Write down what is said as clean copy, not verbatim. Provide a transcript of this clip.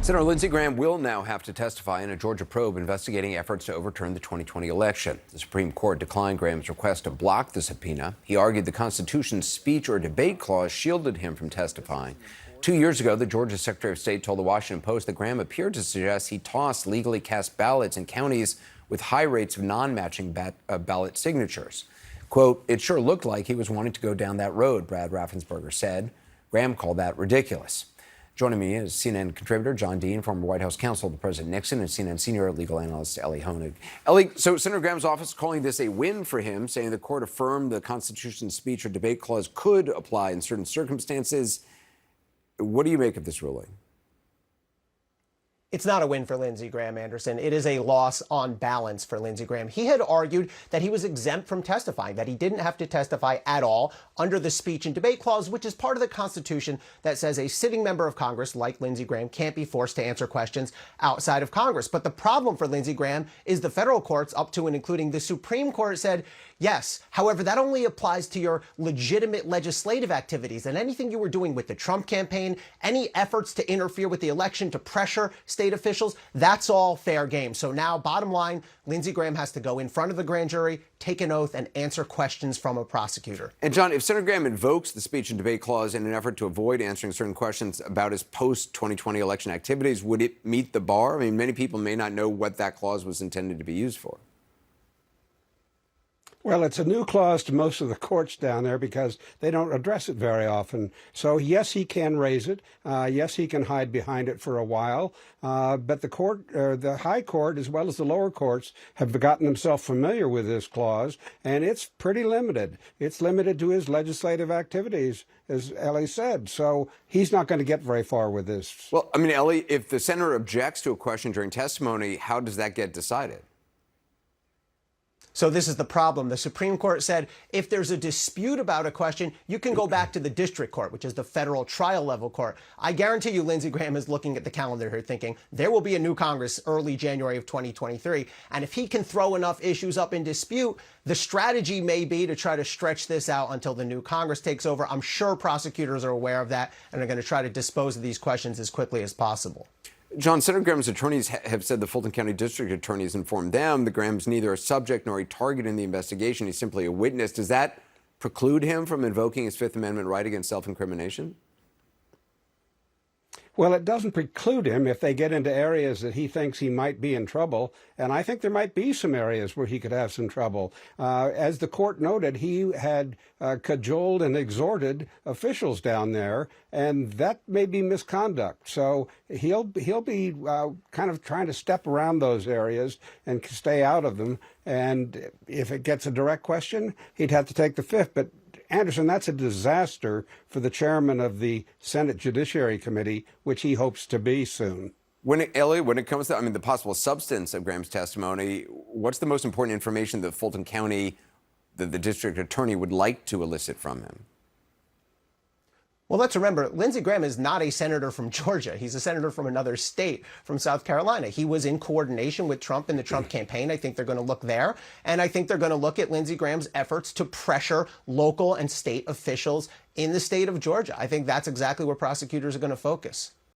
Senator Lindsey Graham will now have to testify in a Georgia probe investigating efforts to overturn the 2020 election. The Supreme Court declined Graham's request to block the subpoena. He argued the Constitution's speech or debate clause shielded him from testifying. 2 years ago, the Georgia Secretary of State told the Washington Post that Graham appeared to suggest he tossed legally cast ballots in counties with high rates of non-matching ballot signatures. Quote, "It sure looked like he was wanting to go down that road," Brad Raffensperger said. Graham called that ridiculous. Joining me is CNN contributor John Dean, former White House counsel to President Nixon, and CNN senior legal analyst Elie Honig. Elie, so Senator Graham's office is calling this a win for him, saying the court affirmed the Constitution's speech or debate clause could apply in certain circumstances. What do you make of this ruling? It's not a win for Lindsey Graham, Anderson. It is a loss on balance for Lindsey Graham. He had argued that he was exempt from testifying, that he didn't have to testify at all under the speech and debate clause, which is part of the Constitution that says a sitting member of Congress like Lindsey Graham can't be forced to answer questions outside of Congress. But the problem for Lindsey Graham is the federal courts, up to and including the Supreme Court, said yes. However, that only applies to your legitimate legislative activities, and anything you were doing with the Trump campaign, any efforts to interfere with the election, to pressure state officials, that's all fair game. So now, bottom line, Lindsey Graham has to go in front of the grand jury, take an oath, and answer questions from a prosecutor. And John, if Senator Graham invokes the speech and debate clause in an effort to avoid answering certain questions about his post-2020 election activities, would it meet the bar? I mean, many people may not know what that clause was intended to be used for. Well, it's a new clause to most of the courts down there because they don't address it very often. So, yes, he can raise it. Yes, he can hide behind it for a while. But the court, the high court, as well as the lower courts, have gotten themselves familiar with this clause, and it's pretty limited. It's limited to his legislative activities, as Elie said. So he's not going to get very far with this. Well, I mean, Elie, if the senator objects to a question during testimony, how does that get decided? So this is the problem. The Supreme Court said if there's a dispute about a question, you can go back to the district court, which is the federal trial level court. I guarantee you Lindsey Graham is looking at the calendar here thinking there will be a new Congress early January of 2023. And if he can throw enough issues up in dispute, the strategy may be to try to stretch this out until the new Congress takes over. I'm sure prosecutors are aware of that and are going to try to dispose of these questions as quickly as possible. John, Senator Graham's attorneys have said the Fulton County District Attorney has informed them that Graham's neither a subject nor a target in the investigation. He's simply a witness. Does that preclude him from invoking his Fifth Amendment right against self-incrimination? Well, it doesn't preclude him if they get into areas that he thinks he might be in trouble. And I think there might be some areas where he could have some trouble. As the court noted, he had cajoled and exhorted officials down there, and that may be misconduct. So he'll be kind of trying to step around those areas and stay out of them. And if it gets a direct question, he'd have to take the Fifth. But Anderson, that's a disaster for the chairman of the Senate Judiciary Committee, which he hopes to be soon. Elie, when it comes to, the possible substance of Graham's testimony, what's the most important information that Fulton County, the district attorney, would like to elicit from him? Well, let's remember, Lindsey Graham is not a senator from Georgia. He's a senator from another state, from South Carolina. He was in coordination with Trump in the Trump campaign. I think they're going to look there. And I think they're going to look at Lindsey Graham's efforts to pressure local and state officials in the state of Georgia. I think that's exactly where prosecutors are going to focus.